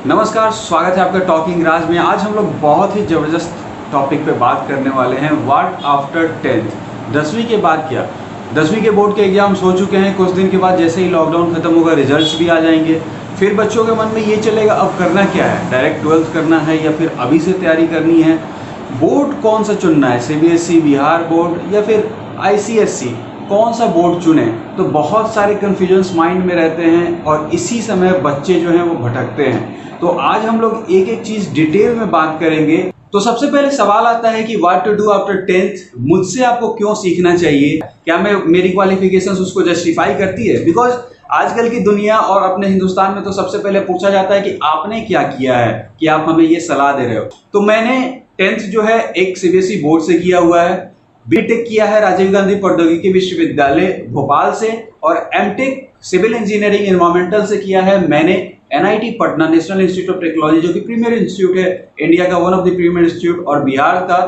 नमस्कार, स्वागत है आपका टॉकिंग राज में। आज हम लोग बहुत ही ज़बरदस्त टॉपिक पे बात करने वाले हैं। व्हाट आफ्टर 10th, 10वीं के बाद क्या। 10वीं के बोर्ड के एग्जाम्स हो चुके हैं। कुछ दिन के बाद जैसे ही लॉकडाउन खत्म होगा रिजल्ट्स भी आ जाएंगे। फिर बच्चों के मन में ये चलेगा अब करना क्या है, डायरेक्ट 12th करना है या फिर अभी से तैयारी करनी है, बोर्ड कौन सा चुनना है, CBSE बिहार बोर्ड या फिर ICSE, कौन सा बोर्ड चुने। तो बहुत सारे कन्फ्यूजन्स माइंड में रहते हैं और इसी समय बच्चे जो हैं वो भटकते हैं। तो आज हम लोग एक एक चीज़ डिटेल में बात करेंगे। तो सबसे पहले सवाल आता है कि what to do after 10th। मुझसे आपको क्यों सीखना चाहिए, क्या मेरी क्वालिफिकेशंस उसको जस्टिफाई करती है। बिकॉज आजकल की दुनिया और अपने हिंदुस्तान में तो सबसे पहले पूछा जाता है कि आपने क्या किया है कि आप हमें ये सलाह दे रहे हो। तो मैंने 10th जो है एक CBSE बोर्ड से किया हुआ है, बीटेक किया है राजीव गांधी प्रौद्योगिकी विश्वविद्यालय भोपाल से, और एमटेक सिविल इंजीनियरिंग एनवायरमेंटल से किया है मैंने NIT Patna, national institute of technology, जो कि प्रीमियर इंस्टीट्यूट है इंडिया का, one of the premier institute, और बिहार का।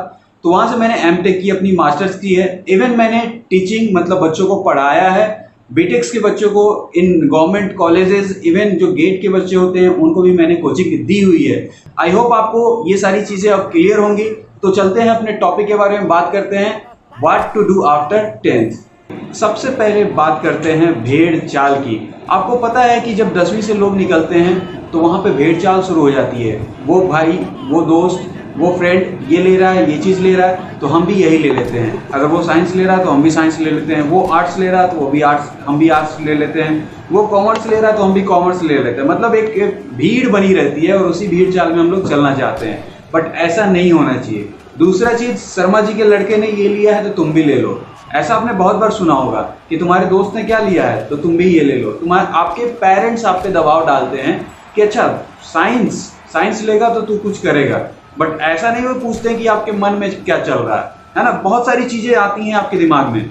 तो वहां से मैंने एमटेक की, अपनी मास्टर्स की है। इवन मैंने टीचिंग मतलब बच्चों को पढ़ाया है, बीटेक्स के बच्चों को इन गवर्नमेंट कॉलेजेस, इवन जो गेट के बच्चे होते हैं उनको भी मैंने कोचिंग दी हुई है। आई होप आपको ये सारी चीजें अब क्लियर होंगी। तो चलते हैं अपने टॉपिक के बारे में बात करते हैं, what to do after 10th। सबसे पहले बात करते हैं भेड़ चाल की। आपको पता है कि जब 10वीं से लोग निकलते हैं तो वहाँ पे भेड़ चाल शुरू हो जाती है। वो भाई, वो दोस्त, वो फ्रेंड ये ले रहा है, ये चीज़ ले रहा है तो हम भी यही ले लेते हैं। अगर वो साइंस ले रहा है तो हम भी साइंस ले लेते हैं। वो आर्ट्स ले रहा है तो वो भी आर्ट्स, हम भी आर्ट्स ले लेते हैं। वो कॉमर्स ले रहा है तो हम भी कॉमर्स ले लेते हैं। मतलब एक भीड़ बनी रहती है और उसी भीड़ चाल में हम लोग चलना चाहते हैं, बट ऐसा नहीं होना चाहिए। दूसरा चीज़, शर्मा जी के लड़के ने ये लिया है तो तुम भी ले लो। ऐसा आपने बहुत बार सुना होगा कि तुम्हारे दोस्त ने क्या लिया है तो तुम भी ये ले लो। आपके पेरेंट्स आप पे दबाव डालते हैं कि अच्छा साइंस लेगा तो तू कुछ करेगा, बट ऐसा नहीं वो पूछते हैं कि आपके मन में क्या चल रहा है ना। बहुत सारी चीज़ें आती हैं आपके दिमाग में।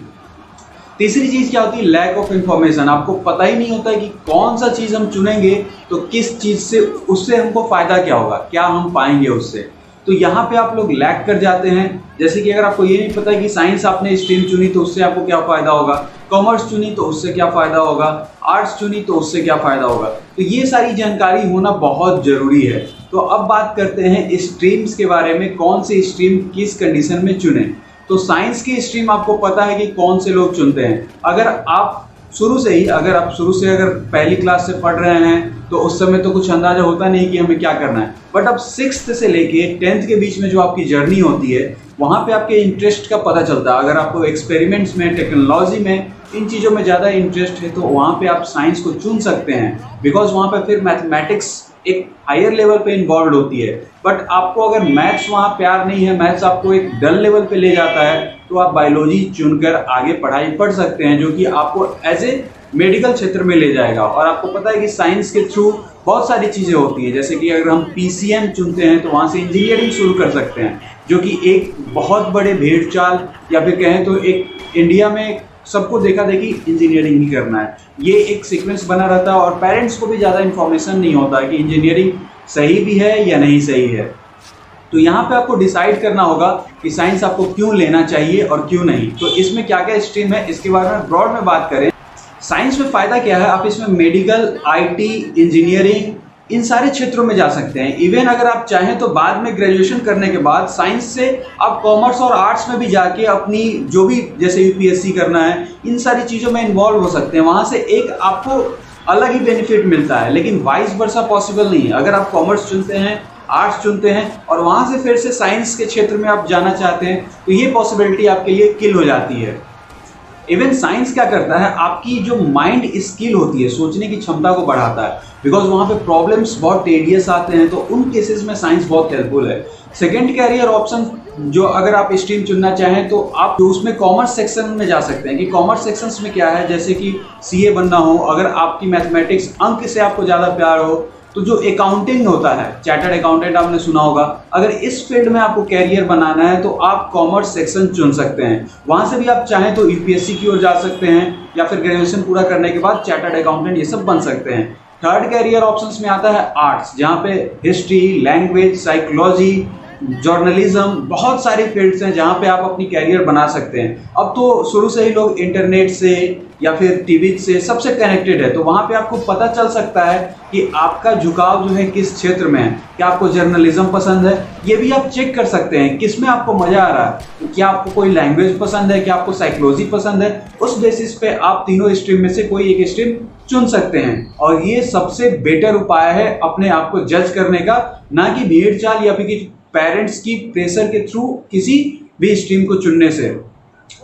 तीसरी चीज़ क्या होती है, लैक ऑफ इंफॉर्मेशन। आपको पता ही नहीं होता है कि कौन सा चीज़ हम चुनेंगे तो किस चीज़ से, उससे हमको फ़ायदा क्या होगा, क्या हम पाएंगे उससे। तो यहाँ पे आप लोग लैक कर जाते हैं। जैसे कि अगर आपको ये नहीं पता कि साइंस आपने स्ट्रीम चुनी तो उससे आपको क्या फ़ायदा होगा, कॉमर्स चुनी तो उससे क्या फ़ायदा होगा, आर्ट्स चुनी तो उससे क्या फ़ायदा होगा। तो ये सारी जानकारी होना बहुत ज़रूरी है। तो अब बात करते हैं स्ट्रीम्स के बारे में, कौन सी स्ट्रीम किस कंडीशन में चुने। तो साइंस की स्ट्रीम आपको पता है कि कौन से लोग चुनते हैं। अगर आप शुरू से अगर पहली क्लास से पढ़ रहे हैं तो उस समय तो कुछ अंदाजा होता नहीं कि हमें क्या करना है, बट अब 6th से लेके 10th के बीच में जो आपकी जर्नी होती है वहाँ पे आपके इंटरेस्ट का पता चलता है। अगर आपको एक्सपेरिमेंट्स में, टेक्नोलॉजी में, इन चीज़ों में ज़्यादा इंटरेस्ट है तो वहाँ पे आप साइंस को चुन सकते हैं। बिकॉज वहाँ पे फिर मैथमेटिक्स एक हायर लेवल पे इन्वॉल्व होती है। बट आपको अगर मैथ्स वहाँ प्यार नहीं है, मैथ्स आपको एक डल लेवल पे ले जाता है, तो आप बायोलॉजी चुनकर आगे पढ़ाई पढ़ सकते हैं, जो कि आपको एज ए मेडिकल क्षेत्र में ले जाएगा। और आपको पता है कि साइंस के थ्रू बहुत सारी चीज़ें होती हैं। जैसे कि अगर हम PCM चुनते हैं तो वहाँ से इंजीनियरिंग शुरू कर सकते हैं, जो कि एक बहुत बड़े भेड़ चाल, या फिर कहें तो एक इंडिया में सबको देखा देखी इंजीनियरिंग ही करना है, ये एक सीक्वेंस बना रहता है। और पेरेंट्स को भी ज़्यादा इन्फॉर्मेशन नहीं होता है कि इंजीनियरिंग सही भी है या नहीं सही है। तो यहाँ पे आपको डिसाइड करना होगा कि साइंस आपको क्यों लेना चाहिए और क्यों नहीं। तो इसमें क्या क्या स्ट्रीम है इसके बारे में ब्रॉड में बात करें। साइंस में फ़ायदा क्या है, आप इसमें मेडिकल, IT, इंजीनियरिंग, इन सारे क्षेत्रों में जा सकते हैं। इवन अगर आप चाहें तो बाद में ग्रेजुएशन करने के बाद साइंस से आप कॉमर्स और आर्ट्स में भी जाके अपनी जो भी, जैसे UPSC करना है, इन सारी चीज़ों में इन्वॉल्व हो सकते हैं। वहाँ से एक आपको अलग ही बेनिफिट मिलता है। लेकिन वाइस वर्सा पॉसिबल नहीं है। अगर आप कॉमर्स चुनते हैं, आर्ट्स चुनते हैं और वहाँ से फिर से साइंस के क्षेत्र में आप जाना चाहते हैं तो ये पॉसिबिलिटी आपके लिए किल हो जाती है। इवन साइंस क्या करता है, आपकी जो माइंड स्किल होती है, सोचने की क्षमता को बढ़ाता है। बिकॉज वहाँ पे प्रॉब्लम्स बहुत टेडियस आते हैं, तो उन केसेस में साइंस बहुत हेल्पफुल है। सेकेंड कैरियर ऑप्शन जो अगर आप स्ट्रीम चुनना चाहें तो आप उसमें कॉमर्स सेक्शन में जा सकते हैं। कि कॉमर्स सेक्शंस में क्या है, जैसे कि CA बनना हो, अगर आपकी मैथमेटिक्स अंक से आपको ज़्यादा प्यार हो, तो जो अकाउंटिंग होता है, चार्टर्ड अकाउंटेंट आपने सुना होगा, अगर इस फील्ड में आपको कैरियर बनाना है तो आप कॉमर्स सेक्शन चुन सकते हैं। वहाँ से भी आप चाहें तो UPSC की ओर जा सकते हैं, या फिर ग्रेजुएशन पूरा करने के बाद चार्टर्ड अकाउंटेंट ये सब बन सकते हैं। थर्ड कैरियर ऑप्शंस में आता है आर्ट्स, जहाँ पे हिस्ट्री, लैंग्वेज, साइकोलॉजी, जर्नलिज्म, बहुत सारी फील्ड्स हैं जहाँ पे आप अपनी कैरियर बना सकते हैं। अब तो शुरू से ही लोग इंटरनेट से या फिर टीवी से सबसे कनेक्टेड है, तो वहाँ पे आपको पता चल सकता है कि आपका झुकाव जो है किस क्षेत्र में है। क्या आपको जर्नलिज्म पसंद है, ये भी आप चेक कर सकते हैं किस में आपको मज़ा आ रहा है। क्या आपको कोई लैंग्वेज पसंद है, क्या आपको साइकोलॉजी पसंद है, उस बेसिस पे आप तीनों स्ट्रीम में से कोई एक स्ट्रीम चुन सकते हैं। और ये सबसे बेटर उपाय है अपने आप को जज करने का, ना कि भीड़ चाल या फिर पेरेंट्स की प्रेशर के थ्रू किसी भी स्ट्रीम को चुनने से।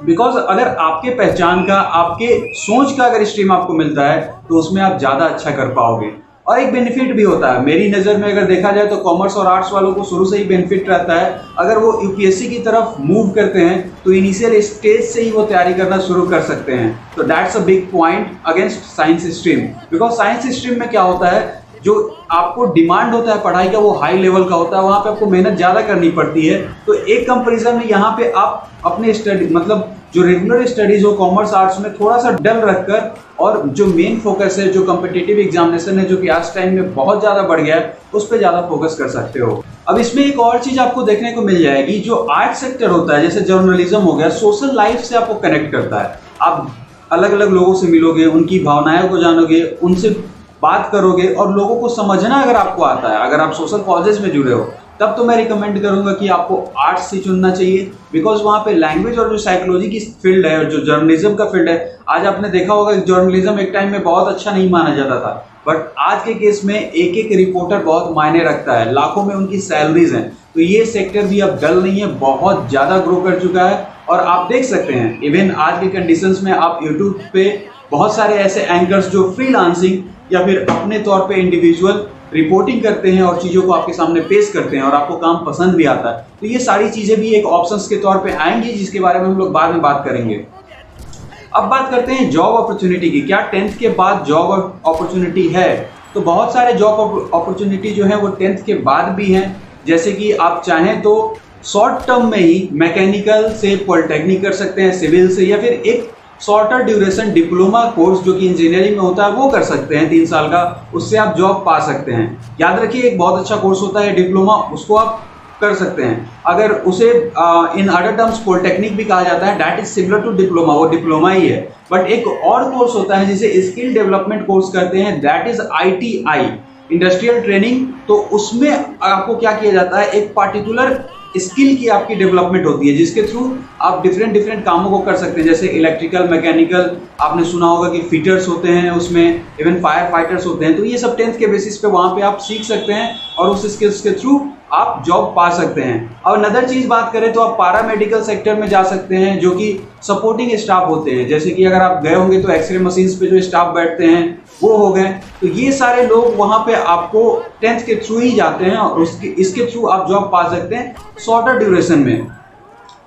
बिकॉज अगर आपके पहचान का, आपके सोच का अगर स्ट्रीम आपको मिलता है तो उसमें आप ज़्यादा अच्छा कर पाओगे। और एक बेनिफिट भी होता है मेरी नज़र में, अगर देखा जाए तो कॉमर्स और आर्ट्स वालों को शुरू से ही बेनिफिट रहता है। अगर वो यूपीएससी की तरफ मूव करते हैं तो इनिशियल स्टेज से ही वो तैयारी करना शुरू कर सकते हैं। तो that's a big point against science stream. Because science stream में क्या होता है, जो आपको डिमांड होता है पढ़ाई का वो हाई लेवल का होता है, वहाँ पे आपको मेहनत ज़्यादा करनी पड़ती है। तो एक कंपैरिजन में यहाँ पे आप अपने स्टडी, मतलब जो रेगुलर स्टडीज हो कॉमर्स आर्ट्स में, थोड़ा सा डल रखकर, और जो मेन फोकस है, जो कम्पिटिटिव एग्जामिनेशन है जो कि आज टाइम में बहुत ज़्यादा बढ़ गया है, उस पर ज़्यादा फोकस कर सकते हो। अब इसमें एक और चीज़ आपको देखने को मिल जाएगी, जो आर्ट सेक्टर होता है जैसे जर्नलिज्म हो गया, सोशल लाइफ से आपको कनेक्ट करता है। आप अलग अलग लोगों से मिलोगे, उनकी भावनाओं को जानोगे, उनसे बात करोगे, और लोगों को समझना अगर आपको आता है, अगर आप सोशल कॉजेज में जुड़े हो, तब तो मैं रिकमेंड करूंगा कि आपको आर्ट्स से चुनना चाहिए। बिकॉज वहाँ पे लैंग्वेज और जो साइकोलॉजी की फील्ड है और जो जर्नलिज्म का फील्ड है, आज आपने देखा होगा कि जर्नलिज्म एक टाइम में बहुत अच्छा नहीं माना जाता था, बट आज के केस में एक एक रिपोर्टर बहुत मायने रखता है, लाखों में उनकी सैलरीज हैं। तो ये सेक्टर भी अब डल नहीं है, बहुत ज़्यादा ग्रो कर चुका है। और आप देख सकते हैं इवन आज के कंडीशंस में आप यूट्यूब पे बहुत सारे ऐसे एंकर्स जो फ्रीलांसिंग या फिर अपने तौर पे इंडिविजुअल रिपोर्टिंग करते हैं और चीज़ों को आपके सामने पेश करते हैं, और आपको काम पसंद भी आता है। तो ये सारी चीज़ें भी एक ऑप्शंस के तौर पे आएंगी, जिसके बारे में हम लोग बाद में बात करेंगे। अब बात करते हैं जॉब अपॉर्चुनिटी की। क्या 10th के बाद जॉब अपॉर्चुनिटी है? तो बहुत सारे जॉब अपॉर्चुनिटी जो है वो 10th के बाद भी हैं। जैसे कि आप चाहें तो शॉर्ट टर्म में ही मैकेनिकल से पॉलिटेक्निक कर सकते हैं, सिविल से, या फिर एक शॉर्टर ड्यूरेशन डिप्लोमा कोर्स जो कि इंजीनियरिंग में होता है वो कर सकते हैं 3 साल का, उससे आप जॉब पा सकते हैं। याद रखिए एक बहुत अच्छा कोर्स होता है डिप्लोमा, उसको आप कर सकते हैं। अगर उसे इन अदर टर्म्स पॉलिटेक्निक भी कहा जाता है, that is similar to diploma, वो डिप्लोमा ही है। बट एक और कोर्स होता है जिसे स्किल डेवलपमेंट कोर्स करते हैं, that is ITI, industrial training. तो उसमें आपको क्या किया जाता है, एक पार्टिकुलर स्किल की आपकी डेवलपमेंट होती है, जिसके थ्रू आप डिफरेंट कामों को कर सकते हैं। जैसे इलेक्ट्रिकल, मैकेनिकल, आपने सुना होगा कि फिटर्स होते हैं उसमें, इवन फायर फाइटर्स होते हैं। तो ये सब 10th के बेसिस पे वहाँ पे आप सीख सकते हैं और उस स्किल्स के थ्रू आप जॉब पा सकते हैं। और अनदर चीज़ बात करें तो आप पैरामेडिकल सेक्टर में जा सकते हैं, जो कि सपोर्टिंग स्टाफ होते हैं। जैसे कि अगर आप गए होंगे तो एक्सरे मशीन्स पे जो स्टाफ बैठते हैं वो हो गए। तो ये सारे लोग वहाँ पे आपको 10th के थ्रू ही जाते हैं और इसके थ्रू आप जॉब पा सकते हैं शॉर्टर ड्यूरेशन में।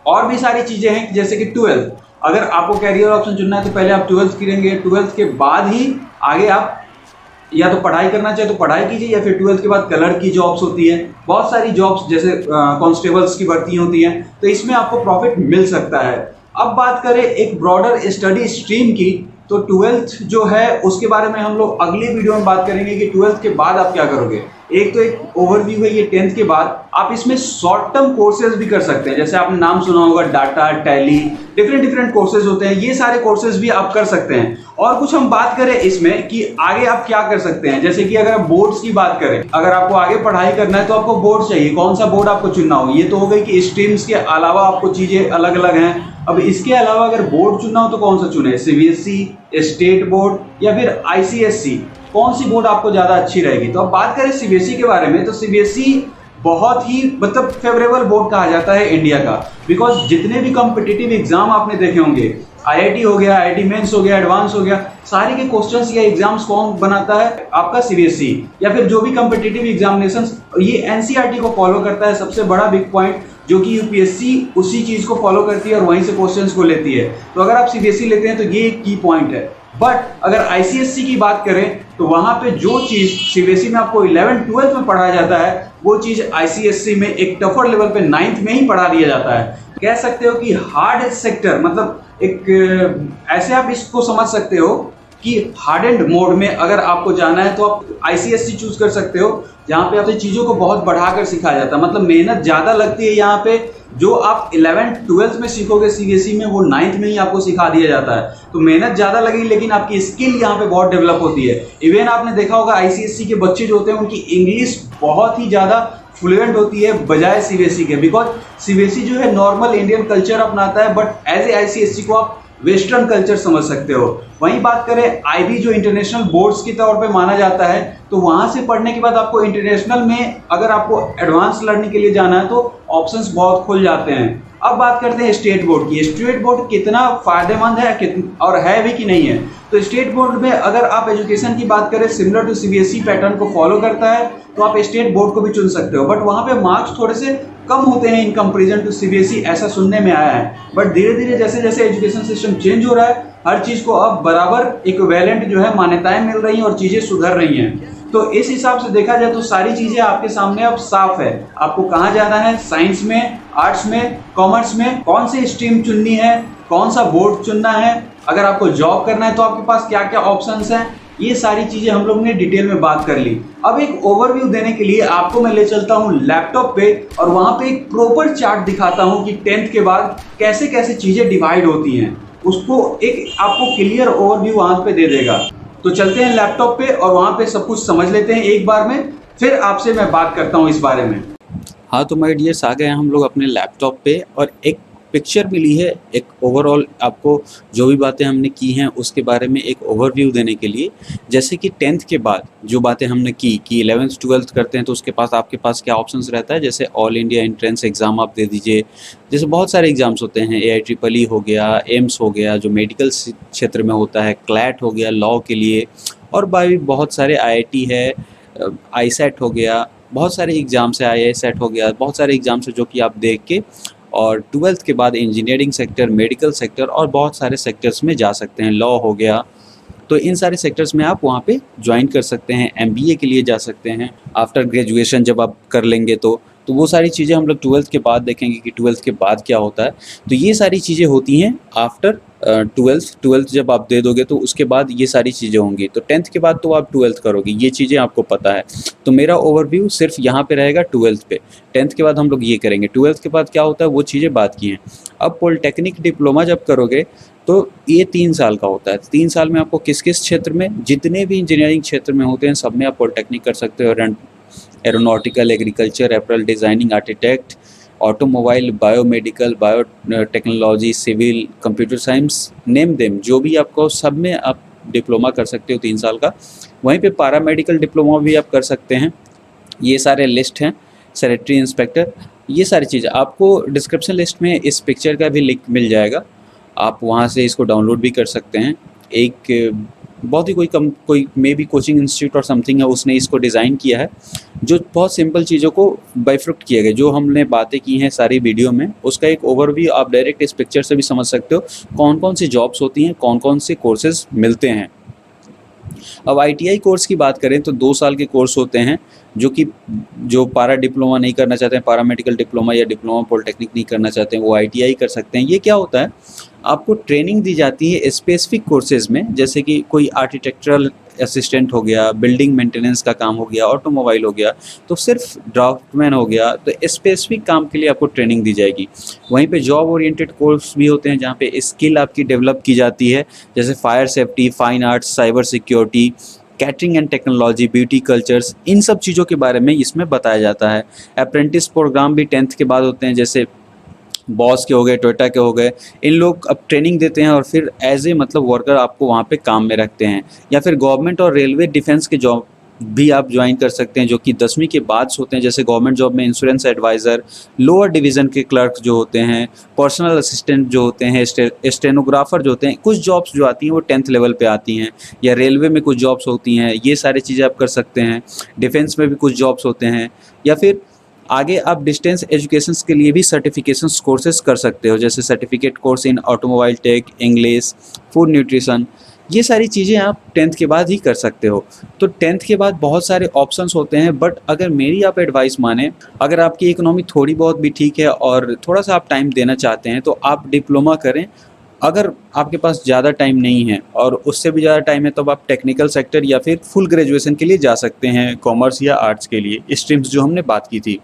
और भी सारी चीज़ें हैं जैसे कि 12th, अगर आपको कैरियर ऑप्शन चुनना है तो पहले आप 12th करेंगे, 12th के बाद ही आगे आप या तो पढ़ाई करना चाहे तो पढ़ाई कीजिए, या फिर 12th के बाद कलर की जॉब्स होती है, बहुत सारी जॉब्स जैसे कांस्टेबल्स की भर्ती होती हैं, तो इसमें आपको प्रॉफिट मिल सकता है। अब बात करें एक ब्रॉडर स्टडी स्ट्रीम की, तो 12th जो है उसके बारे में हम लोग अगली वीडियो में बात करेंगे कि 12th के बाद आप क्या करोगे। एक तो एक ओवरव्यू है ये 10th के बाद। आप इसमें शॉर्ट टर्म कोर्सेज भी कर सकते हैं, जैसे आपने नाम सुना होगा डाटा, टैली, डिफरेंट कोर्सेज होते हैं, ये सारे कोर्सेज भी आप कर सकते हैं। और कुछ हम बात करें इसमें कि आगे आप क्या कर सकते हैं, जैसे कि अगर आप बोर्ड्स की बात करें, अगर आपको आगे पढ़ाई करना है तो आपको बोर्ड चाहिए, कौन सा बोर्ड आपको चुनना हो। ये तो हो गई कि स्ट्रीम्स के अलावा आपको चीज़ें अलग अलग हैं। अब इसके अलावा अगर बोर्ड चुनना हो तो कौन सा चुने, CBSE, स्टेट बोर्ड या फिर ICSE, कौन सी बोर्ड आपको ज़्यादा अच्छी रहेगी। तो अब बात करें CBSE के बारे में, तो CBSE बहुत ही मतलब फेवरेबल बोर्ड कहा जाता है इंडिया का। बिकॉज जितने भी कॉम्पिटिटिव एग्जाम आपने देखे होंगे, IIT हो गया, IIT मेंस हो गया, एडवांस हो गया, सारे के क्वेश्चंस या एग्जाम्स कौन बनाता है, आपका CBSE। या फिर जो भी कॉम्पिटिटिव एग्जामिनेशंस, ये NCERT को फॉलो करता है। सबसे बड़ा बिग पॉइंट जो कि UPSC उसी चीज़ को फॉलो करती है और वहीं से क्वेश्चंस को लेती है। तो अगर आप CBSE लेते हैं तो ये एक की पॉइंट है। बट अगर ICSE की बात करें तो वहाँ पे जो चीज़ CBSE में आपको 11th-12th में पढ़ाया जाता है, वो चीज़ ICSE में एक टफर लेवल पे 9th में ही पढ़ा दिया जाता है। कह सकते हो कि हार्ड सेक्टर, मतलब एक ऐसे आप इसको समझ सकते हो कि हार्डेंड मोड में अगर आपको जाना है तो आप ICSE चूज कर सकते हो, जहाँ पे आपसे चीज़ों को बहुत बढ़ाकर सिखाया जाता है। मतलब मेहनत ज़्यादा लगती है यहाँ पे। जो आप 11th 12th में सीखोगे CBSE में, वो 9th में ही आपको सिखा दिया जाता है। तो मेहनत ज़्यादा लगेगी, लेकिन आपकी स्किल यहाँ पे बहुत डेवलप होती है। इवन आपने देखा होगा ICSE के बच्चे जो होते हैं उनकी इंग्लिश बहुत ही ज़्यादा फ्लुएंट होती है बजाय CBSE के। बिकॉज CBSE जो है नॉर्मल इंडियन कल्चर अपनाता है, बट एज ए ICSE को आप वेस्टर्न कल्चर समझ सकते हो। वहीं बात करें IB जो इंटरनेशनल बोर्ड्स के तौर पे माना जाता है, तो वहां से पढ़ने के बाद आपको इंटरनेशनल में अगर आपको एडवांस लर्निंग के लिए जाना है तो ऑप्शंस बहुत खुल जाते हैं। अब बात करते हैं स्टेट बोर्ड की। स्टेट बोर्ड कितना फायदेमंद है और है भी कि नहीं है। तो स्टेट बोर्ड में अगर आप एजुकेशन की बात करें, सिमिलर टू CBSE पैटर्न को फॉलो करता है, तो आप स्टेट बोर्ड को भी चुन सकते हो। बट वहाँ पे मार्क्स थोड़े से कम होते हैं इन कंपेरिजन टू CBSE, ऐसा सुनने में आया है। बट धीरे धीरे जैसे जैसे एजुकेशन सिस्टम चेंज हो रहा है, हर चीज़ को अब बराबर इक्विवेलेंट जो है मान्यताएं मिल रही हैं और चीज़ें सुधर रही हैं। तो इस हिसाब से देखा जाए तो सारी चीज़ें आपके सामने अब साफ है। आपको कहाँ जाना है, साइंस में, आर्ट्स में, कॉमर्स में, कौन सी स्ट्रीम चुननी है, कौन सा बोर्ड चुनना है, अगर आपको जॉब करना है तो आपके पास क्या क्या ऑप्शंस हैं, ये सारी चीज़ें हम लोग ने डिटेल में बात कर ली। अब एक ओवरव्यू देने के लिए आपको मैं ले चलता हूँ लैपटॉप पे और वहाँ पे एक प्रॉपर चार्ट दिखाता हूँ कि 10th के बाद कैसे कैसे चीज़ें डिवाइड होती हैं। उसको एक आपको क्लियर ओवरव्यू वहाँ पे दे देगा। तो चलते हैं लैपटॉप पे और वहाँ पे सब कुछ समझ लेते हैं एक बार में, फिर आपसे मैं बात करता हूँ इस बारे में। हाँ, तो माय डियर्स, आ गए हैं हम लोग अपने लैपटॉप पे और एक पिक्चर मिली है, एक ओवरऑल आपको जो भी बातें हमने की हैं उसके बारे में एक ओवरव्यू देने के लिए। जैसे कि 10th के बाद जो बातें हमने की कि 11th 12th करते हैं तो उसके पास आपके पास क्या ऑप्शंस रहता है। जैसे ऑल इंडिया एंट्रेंस एग्ज़ाम आप दे दीजिए, जैसे बहुत सारे एग्ज़ाम्स होते हैं, AIEEE हो गया, एम्स हो गया जो मेडिकल क्षेत्र में होता है, क्लैट हो गया लॉ के लिए, और बाई बहुत सारे IIT है, ISET हो गया, बहुत सारे एग्ज़ाम्स है, IISET हो गया, बहुत सारे एग्ज़ाम्स है जो कि आप देख के और 12th के बाद इंजीनियरिंग सेक्टर, मेडिकल सेक्टर और बहुत सारे सेक्टर्स में जा सकते हैं। लॉ हो गया, तो इन सारे सेक्टर्स में आप वहाँ पे ज्वाइन कर सकते हैं। MBA के लिए जा सकते हैं आफ्टर ग्रेजुएशन, जब आप कर लेंगे तो वो सारी चीज़ें हम लोग 12th के बाद देखेंगे कि 12th के बाद क्या होता है। तो ये सारी चीज़ें होती हैं आफ्टर 12th जब आप दे दोगे तो उसके बाद ये सारी चीज़ें होंगी। तो 10th के बाद तो आप 12th करोगे, ये चीज़ें आपको पता है। तो मेरा ओवरव्यू सिर्फ यहाँ पे रहेगा 12th पे। 10th के बाद हम लोग ये करेंगे, 12th के बाद क्या होता है वो चीज़ें बात की हैं। अब पॉलिटेक्निक डिप्लोमा जब करोगे तो ये 3 साल का होता है। 3 साल में आपको किस किस क्षेत्र में, जितने भी इंजीनियरिंग क्षेत्र में होते हैं सब में आप पॉलिटेक्निक कर सकते हो। Aeronautical, agriculture, apparel designing, architect, automobile, biomedical, biotechnology, civil, computer science, name them, जो भी आपको सब में आप डिप्लोमा कर सकते हो 3 साल का। वहीं पे पैरामेडिकल डिप्लोमा भी आप कर सकते हैं। ये सारे लिस्ट हैं, सैनिटरी इंस्पेक्टर, ये सारी चीज़ें आपको डिस्क्रिप्शन लिस्ट में इस पिक्चर का भी लिंक मिल जाएगा, आप वहाँ से इसको डाउनलोड भी कर सकते हैं। एक बहुत ही कोई मे बी कोचिंग इंस्टीट्यूट और समथिंग है, उसने इसको डिज़ाइन किया है, जो बहुत सिंपल चीज़ों को बाइफरक्ट किया गया। जो हमने बातें की हैं सारी वीडियो में, उसका एक ओवरव्यू आप डायरेक्ट इस पिक्चर से भी समझ सकते हो, कौन कौन सी जॉब्स होती हैं, कौन कौन से कोर्सेज मिलते हैं। अब ITI कोर्स की बात करें तो 2 साल के कोर्स होते हैं, जो पारा डिप्लोमा नहीं करना चाहते हैं, पैरामेडिकल डिप्लोमा या डिप्लोमा पॉलिटेक्निक नहीं करना चाहते हैं, वो ITI कर सकते हैं। ये क्या होता है, आपको ट्रेनिंग दी जाती है स्पेसिफिक कोर्सेज में, जैसे कि कोई आर्किटेक्चरल असिस्टेंट हो गया, बिल्डिंग मेंटेनेंस का काम हो गया, ऑटोमोबाइल हो गया, तो सिर्फ ड्राफ्टमैन हो गया, तो स्पेसिफिक काम के लिए आपको ट्रेनिंग दी जाएगी। वहीं पे जॉब ओरिएंटेड कोर्स भी होते हैं जहाँ पे स्किल आपकी डेवलप की जाती है, जैसे fire safety, fine arts, cyber security, catering and technology, beauty cultures, इन सब चीज़ों के बारे में इसमें बताया जाता है। अप्रेंटिस प्रोग्राम भी 10th के बाद होते हैं, जैसे बॉस के हो गए, टोयोटा के हो गए, इन लोग अब ट्रेनिंग देते हैं और फिर एज ए मतलब वर्कर आपको वहाँ पे काम में रखते हैं। या फिर गवर्नमेंट और रेलवे डिफेंस के जॉब भी आप ज्वाइन कर सकते हैं, जो कि 10वीं के बाद होते हैं। जैसे गवर्नमेंट जॉब में इंश्योरेंस एडवाइज़र, लोअर डिवीज़न के क्लर्क जो होते हैं, पर्सनल असिस्टेंट जो होते हैं, स्टेनोग्राफर जो होते हैं, कुछ जॉब्स जो आती हैं वो 10th लेवल पे आती हैं। या रेलवे में कुछ जॉब्स होती हैं, ये सारी चीज़ें आप कर सकते हैं। डिफेंस में भी कुछ जॉब्स होते हैं। या फिर आगे आप डिस्टेंस एजुकेशन के लिए भी सर्टिफिकेशन कोर्सेज कर सकते हो, जैसे certificate course in automobile tech, English, food nutrition, ये सारी चीज़ें आप 10th के बाद ही कर सकते हो। तो 10th के बाद बहुत सारे ऑप्शंस होते हैं, बट अगर मेरी आप एडवाइस माने, अगर आपकी इकोनॉमी थोड़ी बहुत भी ठीक है और थोड़ा सा आप टाइम देना चाहते हैं तो आप डिप्लोमा करें अगर आपके पास ज़्यादा टाइम नहीं है और उससे भी ज़्यादा टाइम है तो आप टेक्निकल सेक्टर या फिर फुल ग्रेजुएशन के लिए जा सकते हैं, कॉमर्स या आर्ट्स के लिए, स्ट्रीम्स जो हमने बात की थी।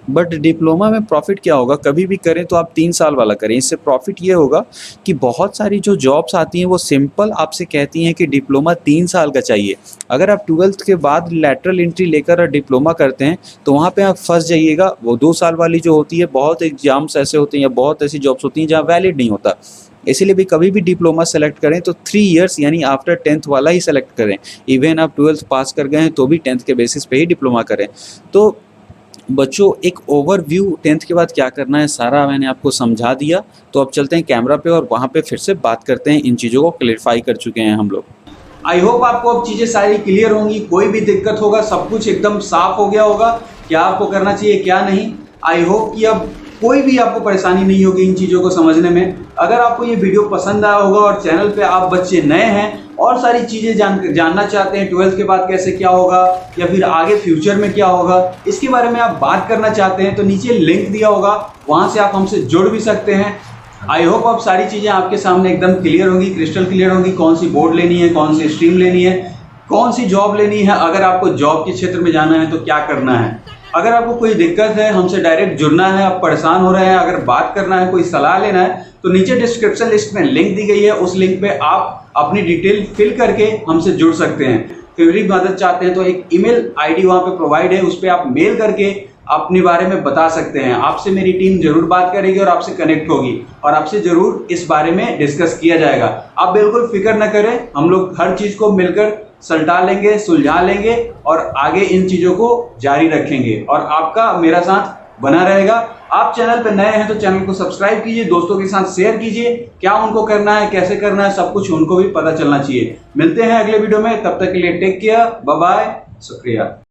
बट डिप्लोमा में प्रॉफिट क्या होगा, कभी भी करें तो आप 3 साल वाला करें। इससे प्रॉफिट ये होगा कि बहुत सारी जो जॉब्स आती हैं वो सिंपल आपसे कहती हैं कि डिप्लोमा 3 साल का चाहिए। अगर आप 12th के बाद लैटरल एंट्री लेकर और डिप्लोमा करते हैं तो वहाँ पे आप फंस जाइएगा। वो 2 साल वाली जो होती है, बहुत एग्जाम्स ऐसे होते हैं या बहुत ऐसी जॉब्स होती हैं जहाँ वैलिड नहीं होता। इसीलिए भी कभी भी डिप्लोमा सेलेक्ट करें तो 3 इयर्स यानी आफ्टर 10th वाला ही सेलेक्ट करें। इवन आप 12th पास कर गए हैं तो भी 10th के बेसिस पे ही डिप्लोमा करें। तो बच्चों, एक ओवरव्यू 10th के बाद क्या करना है सारा मैंने आपको समझा दिया। तो अब चलते हैं कैमरा पे और वहाँ पे फिर से बात करते हैं। इन चीज़ों को क्लेरिफाई कर चुके हैं हम लोग। आई होप आपको अब चीज़ें सारी क्लियर होंगी, कोई भी दिक्कत होगा, सब कुछ एकदम साफ हो गया होगा, क्या आपको करना चाहिए क्या नहीं। आई होप कि अब कोई भी आपको परेशानी नहीं होगी इन चीज़ों को समझने में। अगर आपको ये वीडियो पसंद आया होगा और चैनल पे आप बच्चे नए हैं और सारी चीज़ें जानना चाहते हैं, 12th के बाद कैसे क्या होगा या फिर आगे फ्यूचर में क्या होगा, इसके बारे में आप बात करना चाहते हैं तो नीचे लिंक दिया होगा, वहाँ से आप हमसे जुड़ भी सकते हैं। आई होप अब सारी चीज़ें आपके सामने एकदम क्लियर होंगी, क्रिस्टल क्लियर होंगी, कौन सी बोर्ड लेनी है, कौन सी स्ट्रीम लेनी है, कौन सी जॉब लेनी है, अगर आपको जॉब के क्षेत्र में जाना है तो क्या करना है। अगर आपको कोई दिक्कत है, हमसे डायरेक्ट जुड़ना है, आप परेशान हो रहे हैं, अगर बात करना है, कोई सलाह लेना है, तो नीचे डिस्क्रिप्शन लिस्ट में लिंक दी गई है, उस लिंक पे आप अपनी डिटेल फिल करके हमसे जुड़ सकते हैं। फिर भी मदद चाहते हैं तो एक ईमेल आईडी वहाँ पे प्रोवाइड है, उस पर आप मेल करके अपने बारे में बता सकते हैं। आपसे मेरी टीम जरूर बात करेगी और आपसे कनेक्ट होगी और आपसे जरूर इस बारे में डिस्कस किया जाएगा। आप बिल्कुल फिक्र न करें, हम लोग हर चीज़ को मिलकर सलटा लेंगे, सुलझा लेंगे और आगे इन चीज़ों को जारी रखेंगे और आपका मेरा साथ बना रहेगा। आप चैनल पर नए हैं तो चैनल को सब्सक्राइब कीजिए, दोस्तों के साथ शेयर कीजिए, क्या उनको करना है, कैसे करना है, सब कुछ उनको भी पता चलना चाहिए। मिलते हैं अगले वीडियो में, तब तक के लिए टेक केयर, बाय बाय, शुक्रिया।